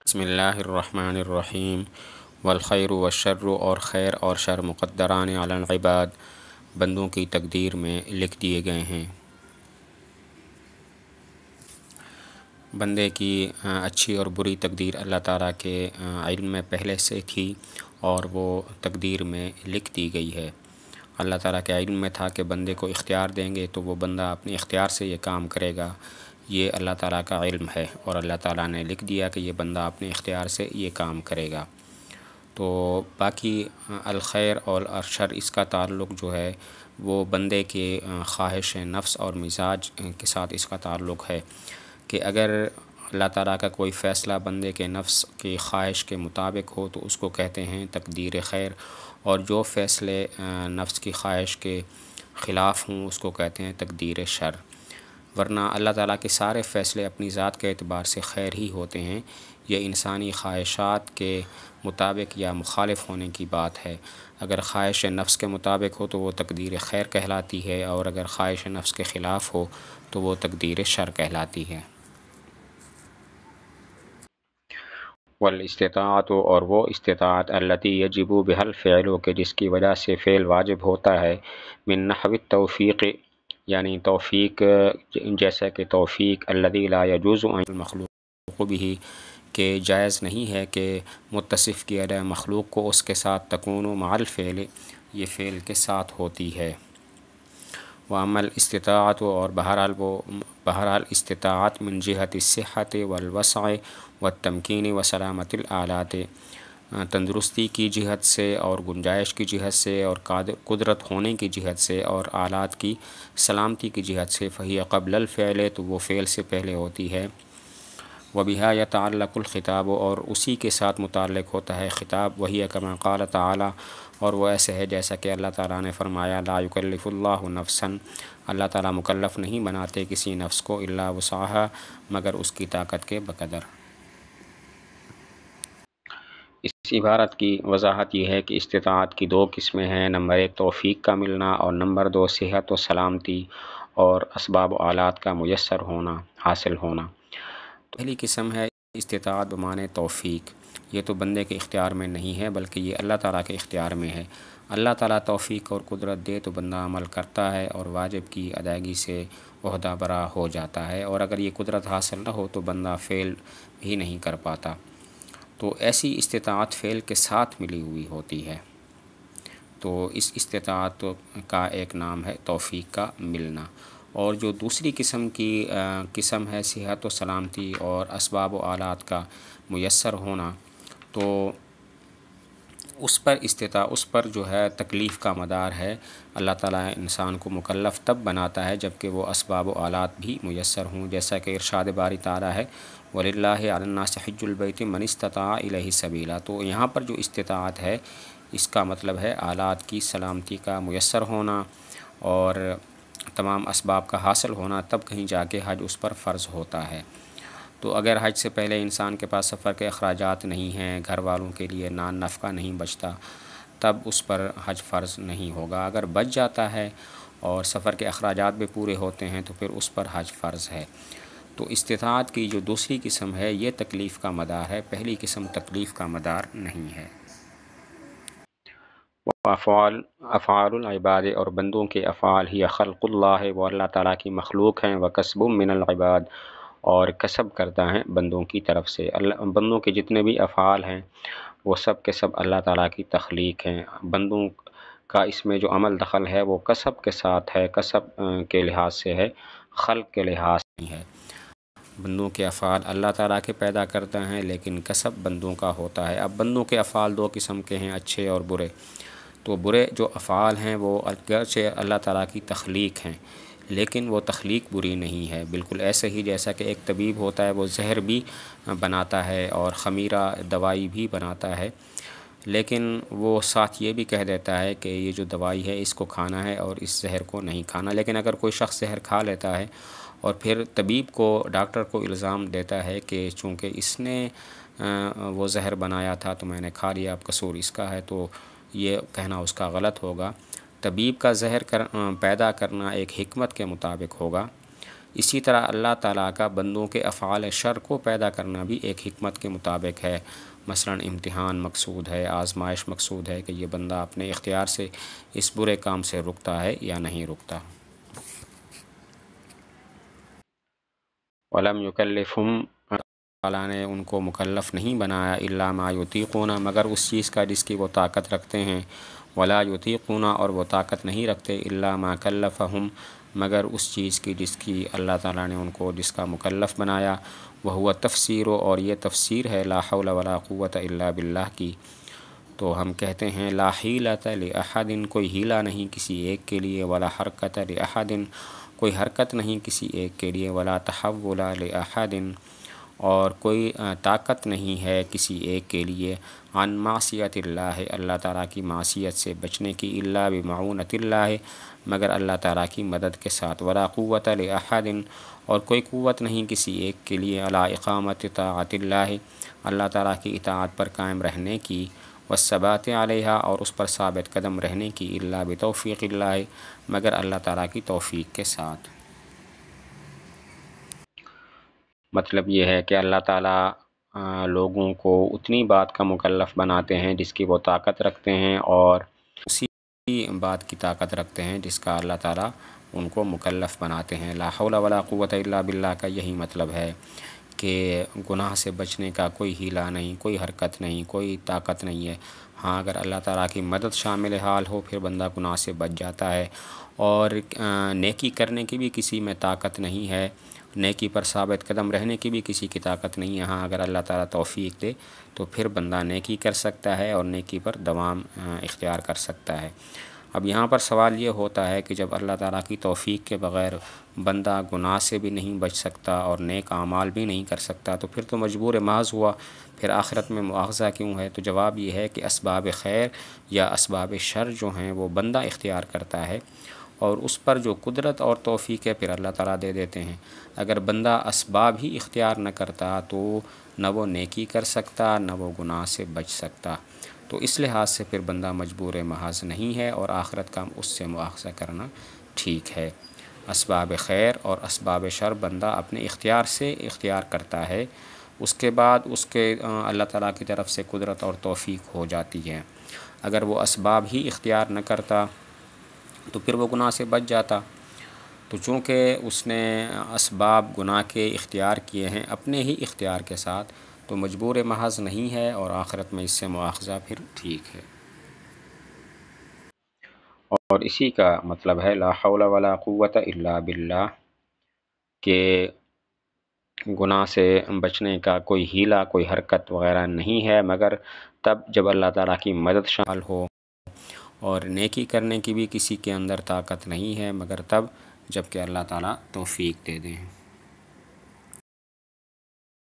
بسم اللہ الرحمن الرحیم والخیر والشر، اور خیر اور شر مقدران علی العباد، بندوں کی تقدیر میں لکھ دیے گئے ہیں۔ بندے کی اچھی اور بری تقدیر اللہ تعالیٰ کے علم میں پہلے سے تھی اور وہ تقدیر میں لکھ دی گئی ہے۔ اللہ تعالیٰ کے علم میں تھا کہ بندے کو اختیار دیں گے تو وہ بندہ اپنے اختیار سے یہ کام کرے گا، یہ اللہ تعالیٰ کا علم ہے، اور اللہ تعالیٰ نے لکھ دیا کہ یہ بندہ اپنے اختیار سے یہ کام کرے گا۔ تو باقی الخیر اور الشر، اس کا تعلق جو ہے وہ بندے کے خواہش نفس اور مزاج کے ساتھ اس کا تعلق ہے کہ اگر اللہ تعالیٰ کا کوئی فیصلہ بندے کے نفس کی خواہش کے مطابق ہو تو اس کو کہتے ہیں تقدیر خیر، اور جو فیصلے نفس کی خواہش کے خلاف ہوں اس کو کہتے ہیں تقدیر شر۔ ورنہ اللہ تعالیٰ کے سارے فیصلے اپنی ذات کے اعتبار سے خیر ہی ہوتے ہیں، یہ انسانی خواہشات کے مطابق یا مخالف ہونے کی بات ہے۔ اگر خواہش نفس کے مطابق ہو تو وہ تقدیر خیر کہلاتی ہے، اور اگر خواہش نفس کے خلاف ہو تو وہ تقدیر شر کہلاتی ہے۔ والاستطاعت، اور وہ استطاعت التی یجب بها الفعل، کہ جس کی وجہ سے فعل واجب ہوتا ہے، من نحو التوفیق، یعنی توفیق جیسا کہ توفیق الذی لا یجوز ان المخلوق به، کہ جائز نہیں ہے کہ متصف کیا جائے مخلوق کو اس کے ساتھ، تکون مع الفعل، یہ فعل کے ساتھ ہوتی ہے۔ وَأَمَّا الاستطاعت، اور بہرحال استطاعت من جہت الصحت والوسع والتمکین وسلامت الآلات، تندرستی کی جہت سے اور گنجائش کی جہت سے اور قدرت ہونے کی جہت سے اور آلات کی سلامتی کی جہت سے، فہی قبل الفعل، تو وہ فعل سے پہلے ہوتی ہے۔ وبہا یتعلق الخطاب، اور اسی کے ساتھ متعلق ہوتا ہے خطاب، وہی کما قال تعالی، اور وہ ایسے ہے جیسا کہ اللہ تعالیٰ نے فرمایا، لا یکلف اللہ نفسا، اللہ تعالیٰ مکلف نہیں بناتے کسی نفس کو، الا وسعہا، مگر اس کی طاقت کے بقدر۔ اس عبارت کی وضاحت یہ ہے کہ استطاعت کی دو قسمیں ہیں، نمبر ایک توفیق کا ملنا، اور نمبر دو صحت و سلامتی اور اسباب و آلات کا میسر ہونا، حاصل ہونا۔ پہلی قسم ہے استطاعت بمعنی توفیق، یہ تو بندے کے اختیار میں نہیں ہے بلکہ یہ اللہ تعالیٰ کے اختیار میں ہے۔ اللہ تعالیٰ توفیق اور قدرت دے تو بندہ عمل کرتا ہے اور واجب کی ادائیگی سے عہدہ برا ہو جاتا ہے، اور اگر یہ قدرت حاصل نہ ہو تو بندہ فعل بھی نہیں کر پاتا۔ تو ایسی استطاعت فعل کے ساتھ ملی ہوئی ہوتی ہے، تو اس استطاعت کا ایک نام ہے توفیق کا ملنا۔ اور جو دوسری قسم ہے صحت و سلامتی اور اسباب و آلات کا میسر ہونا، تو اس پر جو ہے تکلیف کا مدار ہے۔ اللہ تعالیٰ انسان کو مکلف تب بناتا ہے جبکہ وہ اسباب و آلات بھی میسر ہوں، جیسا کہ ارشاد باری تعالیٰ ہے، وَلِلَّهِ عَلَى النَّاسِ حِجُّ الْبَيْتِ مَنِ اسْتَطَاعَ إِلَيْهِ سَبِيلًا۔ تو یہاں پر جو استطاعت ہے اس کا مطلب ہے آلات کی سلامتی کا میسر ہونا اور تمام اسباب کا حاصل ہونا، تب کہیں جا کے حج اس پر فرض ہوتا ہے۔ تو اگر حج سے پہلے انسان کے پاس سفر کے اخراجات نہیں ہیں، گھر والوں کے لیے نان نفقہ نہیں بچتا، تب اس پر حج فرض نہیں ہوگا۔ اگر بچ جاتا ہے اور سفر کے اخراجات بھی پورے ہوتے ہیں تو پھر اس پر حج فرض ہے۔ تو استطاعت کی جو دوسری قسم ہے یہ تکلیف کا مدار ہے، پہلی قسم تکلیف کا مدار نہیں ہے۔ افعال العباد، اور بندوں کے افعال، ہی خلق اللہ، وہ اللہ تعالیٰ کی مخلوق ہیں، وکسب من العباد، اور کسب کرتا ہے بندوں کی طرف سے۔ بندوں کے جتنے بھی افعال ہیں وہ سب کے سب اللہ تعالیٰ کی تخلیق ہیں۔ بندوں کا اس میں جو عمل دخل ہے وہ کسب کے ساتھ ہے، کسب کے لحاظ سے ہے، خلق کے لحاظ سے نہیں ہے۔ بندوں کے افعال اللہ تعالیٰ کے پیدا کرتا ہیں لیکن کسب بندوں کا ہوتا ہے۔ اب بندوں کے افعال دو قسم کے ہیں، اچھے اور برے۔ تو برے جو افعال ہیں وہ اگرچہ اللہ تعالیٰ کی تخلیق ہیں لیکن وہ تخلیق بری نہیں ہے، بالکل ایسے ہی جیسا کہ ایک طبیب ہوتا ہے، وہ زہر بھی بناتا ہے اور خمیرہ دوائی بھی بناتا ہے، لیکن وہ ساتھ یہ بھی کہہ دیتا ہے کہ یہ جو دوائی ہے اس کو کھانا ہے اور اس زہر کو نہیں کھانا۔ لیکن اگر کوئی شخص زہر کھا لیتا ہے اور پھر طبیب کو، ڈاکٹر کو الزام دیتا ہے کہ چونکہ اس نے وہ زہر بنایا تھا تو میں نے کھا لیا، اب قصور اس کا ہے، تو یہ کہنا اس کا غلط ہوگا۔ طبیب کا زہر پیدا کرنا ایک حکمت کے مطابق ہوگا، اسی طرح اللہ تعالیٰ کا بندوں کے افعال شر کو پیدا کرنا بھی ایک حکمت کے مطابق ہے۔ مثلا امتحان مقصود ہے، آزمائش مقصود ہے کہ یہ بندہ اپنے اختیار سے اس برے کام سے رکتا ہے یا نہیں رکتا۔ وَلَمْ يُكَلِّفْهُمْ، اللہ نے ان کو مکلف نہیں بنایا، الا ما یطیقون، مگر اس چیز کا جس کی وہ طاقت رکھتے ہیں، ولا یطیقون، اور وہ طاقت نہیں رکھتے، الا ما کلفہم، مگر اس چیز کی جس کی اللہ تعالیٰ نے ان کو جس کا مکلف بنایا، وہو تفسیر، اور یہ تفسیر ہے لا حول ولا قوت الا باللہ کی۔ تو ہم کہتے ہیں لا حیلۃ لأحد، کوئی ہیلہ نہیں کسی ایک کے لیے، ولا حرکت لأحد، کوئی حرکت نہیں کسی ایک کے لیے، ولا تحول لأحد، اور کوئی طاقت نہیں ہے کسی ایک کے لیے، عن معصیت اللہ، اللہ تعالیٰ کی معصیت سے بچنے کی، الا بمعونۃ اللہ، مگر اللہ تعالیٰ کی مدد کے ساتھ، ولا قوت لأحد، اور کوئی قوت نہیں کسی ایک کے لیے، علی اقامت طاعت اللہ، اللہ تعالیٰ کی اطاعت پر قائم رہنے کی، والثبات علیہا، اور اس پر ثابت قدم رہنے کی، الا بتوفیق اللہ، مگر اللہ تعالیٰ کی توفیق کے ساتھ۔ مطلب یہ ہے کہ اللہ تعالیٰ لوگوں کو اتنی بات کا مکلف بناتے ہیں جس کی وہ طاقت رکھتے ہیں، اور اسی بات کی طاقت رکھتے ہیں جس کا اللہ تعالیٰ ان کو مکلف بناتے ہیں۔ لا حول ولا قوت الا باللہ کا یہی مطلب ہے کہ گناہ سے بچنے کا کوئی ہیلہ نہیں، کوئی حرکت نہیں، کوئی طاقت نہیں ہے۔ ہاں اگر اللہ تعالیٰ کی مدد شامل حال ہو پھر بندہ گناہ سے بچ جاتا ہے، اور نیکی کرنے کی بھی کسی میں طاقت نہیں ہے، نیکی پر ثابت قدم رہنے کی بھی کسی کی طاقت نہیں ہے۔ ہاں اگر اللہ تعالیٰ توفیق دے تو پھر بندہ نیکی کر سکتا ہے اور نیکی پر دوام اختیار کر سکتا ہے۔ اب یہاں پر سوال یہ ہوتا ہے کہ جب اللہ تعالیٰ کی توفیق کے بغیر بندہ گناہ سے بھی نہیں بچ سکتا اور نیک اعمال بھی نہیں کر سکتا تو پھر تو مجبور محض ہوا، پھر آخرت میں مواخذہ کیوں ہے؟ تو جواب یہ ہے کہ اسباب خیر یا اسباب شر جو ہیں وہ بندہ اختیار کرتا ہے، اور اس پر جو قدرت اور توفیق ہے پھر اللہ تعالیٰ دے دیتے ہیں۔ اگر بندہ اسباب ہی اختیار نہ کرتا تو نہ وہ نیکی کر سکتا نہ وہ گناہ سے بچ سکتا، تو اس لحاظ سے پھر بندہ مجبور محض نہیں ہے، اور آخرت کا اس سے مواخذہ کرنا ٹھیک ہے۔ اسباب خیر اور اسباب شر بندہ اپنے اختیار سے اختیار کرتا ہے، اس کے بعد اس کے اللہ تعالیٰ کی طرف سے قدرت اور توفیق ہو جاتی ہے۔ اگر وہ اسباب ہی اختیار نہ کرتا تو پھر وہ گناہ سے بچ جاتا، تو چونکہ اس نے اسباب گناہ کے اختیار کیے ہیں اپنے ہی اختیار کے ساتھ، تو مجبور محض نہیں ہے، اور آخرت میں اس سے مواخذہ پھر ٹھیک ہے۔ اور اسی کا مطلب ہے لا حول ولا قوت الا باللہ، کہ گناہ سے بچنے کا کوئی ہیلہ کوئی حرکت وغیرہ نہیں ہے، مگر تب جب اللہ تعالیٰ کی مدد شامل ہو، اور نیکی کرنے کی بھی کسی کے اندر طاقت نہیں ہے مگر تب جب کہ اللہ تعالیٰ توفیق دے دیں۔